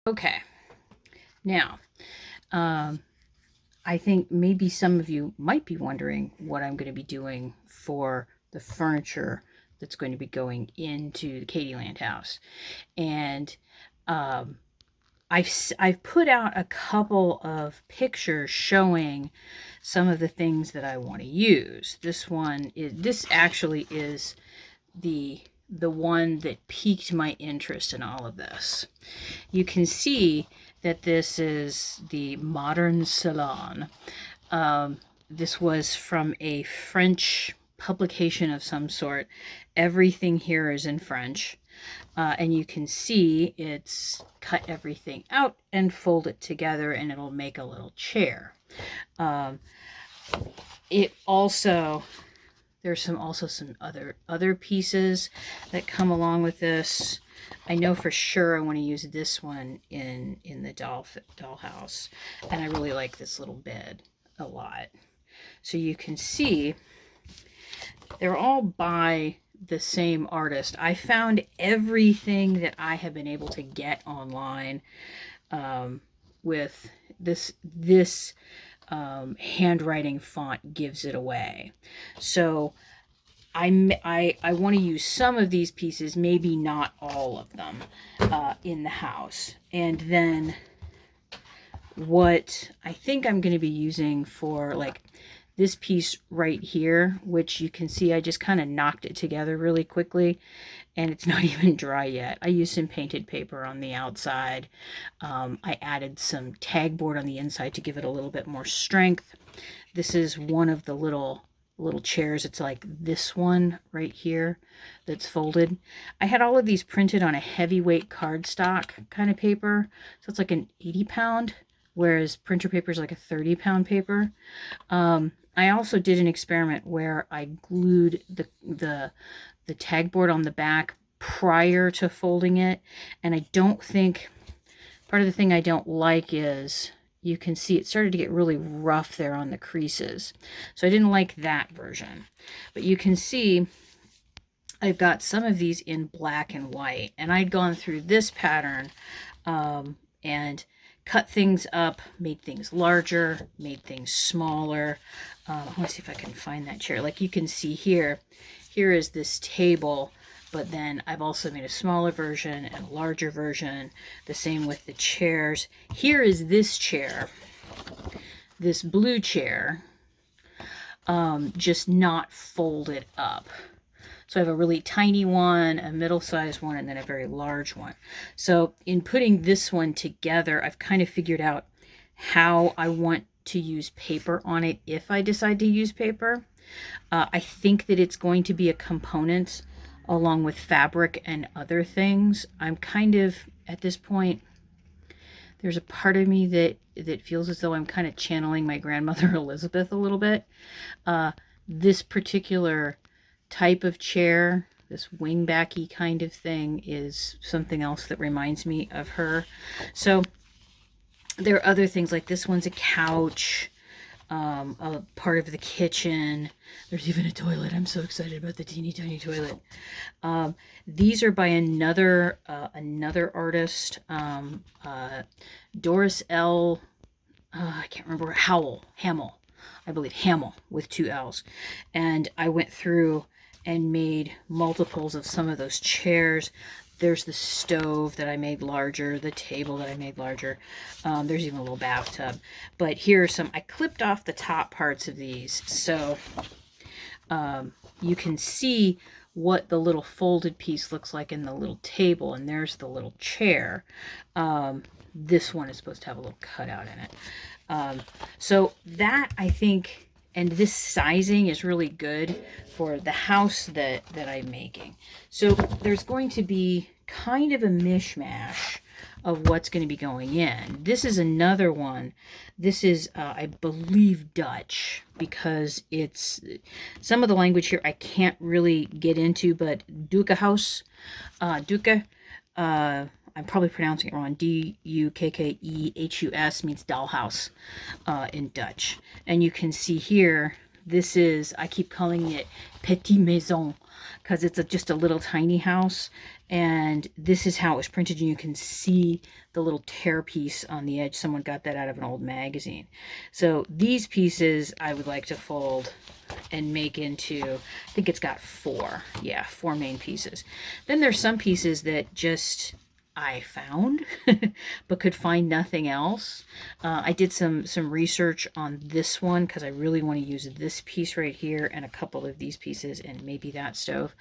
Okay, now, I think maybe some of you might be wondering what I'm going to be doing for the furniture that's going to be going into the Katieland house. And um, I've put out a couple of pictures showing some of the things that I want to use. This actually is the one that piqued my interest in all of this. You can see that this is the modern salon. This was from a French publication of some sort. Everything here is in French. And you can see it's cut everything out and fold it together, and it'll make a little chair. Um, it also There's some other pieces that come along with this. I know for sure I want to use this one in the dollhouse, and I really like this little bed a lot. So you can see they're all by the same artist. I found everything that I have been able to get online with this handwriting font gives it away. So I want to use some of these pieces, maybe not all of them, in the house. And then what I think I'm going to be using for like this piece right here, which you can see I just kind of knocked it together really quickly, and it's not even dry yet. I used some painted paper on the outside. I added some tag board on the inside to give it a little bit more strength. This is one of the little chairs. It's like this one right here that's folded. I had all of these printed on a heavyweight cardstock kind of paper, so it's like an 80-pound, whereas printer paper is like a 30-pound paper. I also did an experiment where I glued the tag board on the back prior to folding it, and I don't think, part of the thing I don't like is you can see it started to get really rough there on the creases. So I didn't like that version. But you can see I've got some of these in black and white, and I'd gone through this pattern and cut things up, made things larger, made things smaller. I want to see if I can find that chair. Like you can see here is this table, but then I've also made a smaller version and a larger version. The same with the chairs. Here is this chair, this blue chair, just not folded up. So I have a really tiny one, a middle-sized one, and then a very large one. So in putting this one together, I've kind of figured out how I want to use paper on it if I decide to use paper. I think that it's going to be a component along with fabric and other things. I'm kind of, at this point, there's a part of me that feels as though I'm kind of channeling my grandmother Elizabeth a little bit. This particular type of chair, this wingbacky kind of thing, is something else that reminds me of her. So there are other things, like this one's a couch, a part of the kitchen. There's even a toilet. I'm so excited about the teeny tiny toilet. These are by another artist, Doris L. I can't remember, Hamill, I believe, Hamill with 2 L's. And I went through and made multiples of some of those chairs. There's the stove that I made larger, the table that I made larger. There's even a little bathtub. But here are some, I clipped off the top parts of these. So you can see what the little folded piece looks like in the little table. And there's the little chair. This one is supposed to have a little cutout in it. So that, I think, and this sizing is really good for the house that I'm making. So there's going to be kind of a mishmash of what's going to be going in. This is another one. This is, I believe, Dutch, because it's, some of the language here I can't really get into, but Duukkehuis, I'm probably pronouncing it wrong. Dukkehus means dollhouse in Dutch. And you can see here this is, I keep calling it Petit Maison because it's just a little tiny house. And this is how it was printed. And you can see the little tear piece on the edge. Someone got that out of an old magazine. So these pieces I would like to fold and make into, I think it's got 4. Yeah, 4 main pieces. Then there's some pieces that just I found but could find nothing else. I did some research on this one because I really want to use this piece right here and a couple of these pieces and maybe that stove.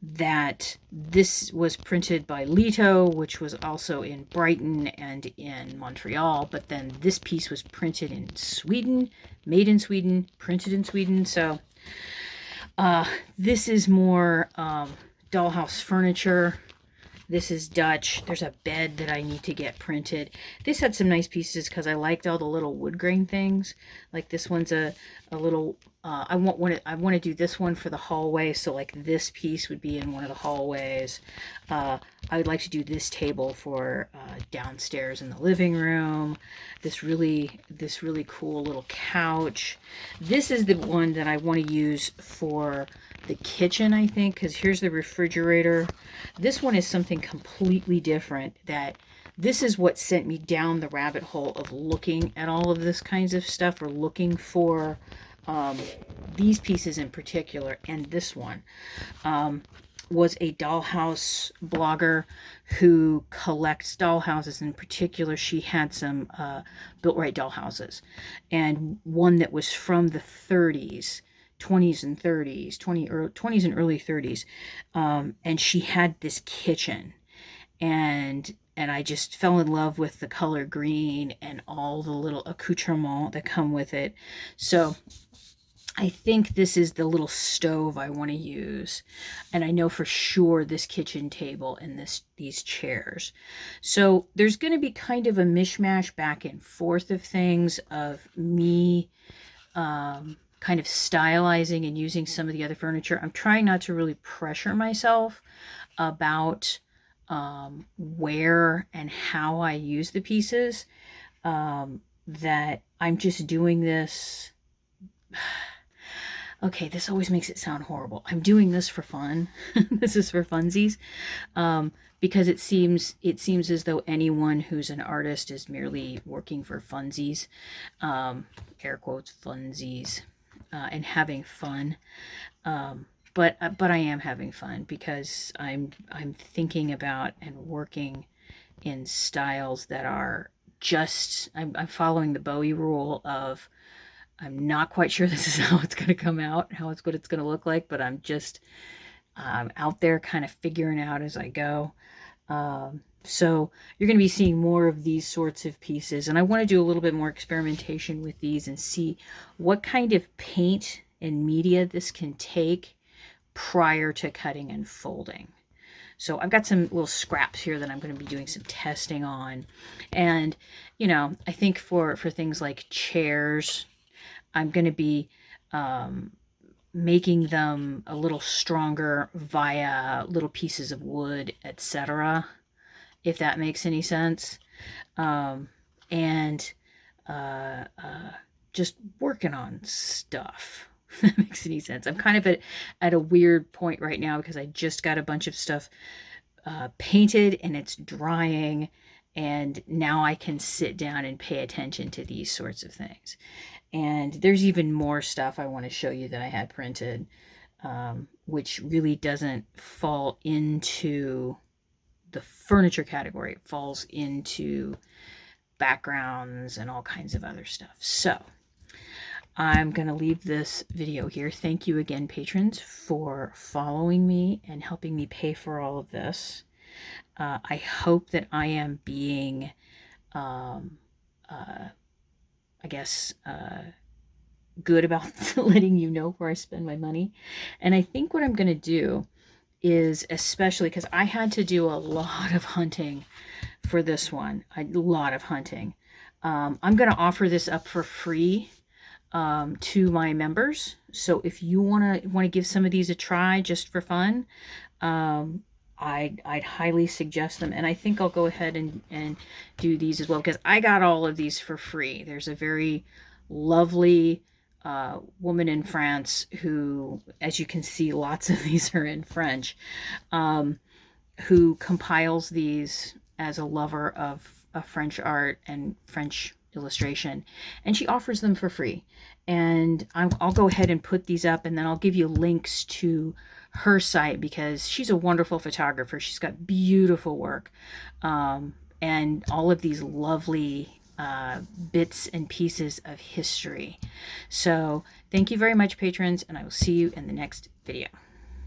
That this was printed by Leto, which was also in Brighton and in Montreal, but then this piece was printed in Sweden, made in Sweden, printed in Sweden. So this is more dollhouse furniture. This is Dutch. There's a bed that I need to get printed. This had some nice pieces because I liked all the little wood grain things. Like this one's a little, I want to do this one for the hallway. So like this piece would be in one of the hallways. I would like to do this table for downstairs in the living room. This really cool little couch. This is the one that I want to use for the kitchen, I think, because here's the refrigerator. This one is something completely different. That this is what sent me down the rabbit hole of looking at all of this kinds of stuff, or looking for these pieces in particular. And this one was a dollhouse blogger who collects dollhouses. In particular, she had some built-right dollhouses, and one that was from the 30s. 20s and 30s, 20s and early 30s. And she had this kitchen, and I just fell in love with the color green and all the little accoutrements that come with it. So I think this is the little stove I want to use. And I know for sure this kitchen table and these chairs. So there's going to be kind of a mishmash back and forth of things, of me kind of stylizing and using some of the other furniture. I'm trying not to really pressure myself about where and how I use the pieces. That I'm just doing this. Okay, this always makes it sound horrible. I'm doing this for fun. This is for funsies. Because it seems as though anyone who's an artist is merely working for funsies. Air quotes, funsies. And having fun, but I am having fun because I'm thinking about and working in styles that are just, I'm following the Bowie rule of, I'm not quite sure this is how it's going to come out, what it's going to look like, but I'm just out there kind of figuring out as I go. So you're going to be seeing more of these sorts of pieces. And I want to do a little bit more experimentation with these and see what kind of paint and media this can take prior to cutting and folding. So I've got some little scraps here that I'm going to be doing some testing on. And, you know, I think for things like chairs, I'm going to be making them a little stronger via little pieces of wood, etc., if that makes any sense. Just working on stuff. If that makes any sense. I'm kind of at a weird point right now because I just got a bunch of stuff painted and it's drying, and now I can sit down and pay attention to these sorts of things. And there's even more stuff I want to show you that I had printed, which really doesn't fall into the furniture category. It falls into backgrounds and all kinds of other stuff. So I'm going to leave this video here. Thank you again, patrons, for following me and helping me pay for all of this. I hope that I am being, good about letting you know where I spend my money. And I think what I'm going to do is, especially because I had to do a lot of hunting for this one, a lot of hunting. I'm going to offer this up for free to my members. So if you want to give some of these a try just for fun, I'd highly suggest them. And I think I'll go ahead and do these as well, because I got all of these for free. There's a very lovely woman in France who, as you can see, lots of these are in French, who compiles these as a lover of French art and French illustration, and she offers them for free. And I'll go ahead and put these up, and then I'll give you links to her site because she's a wonderful photographer. She's got beautiful work, and all of these lovely bits and pieces of history. So thank you very much, patrons, and I will see you in the next video.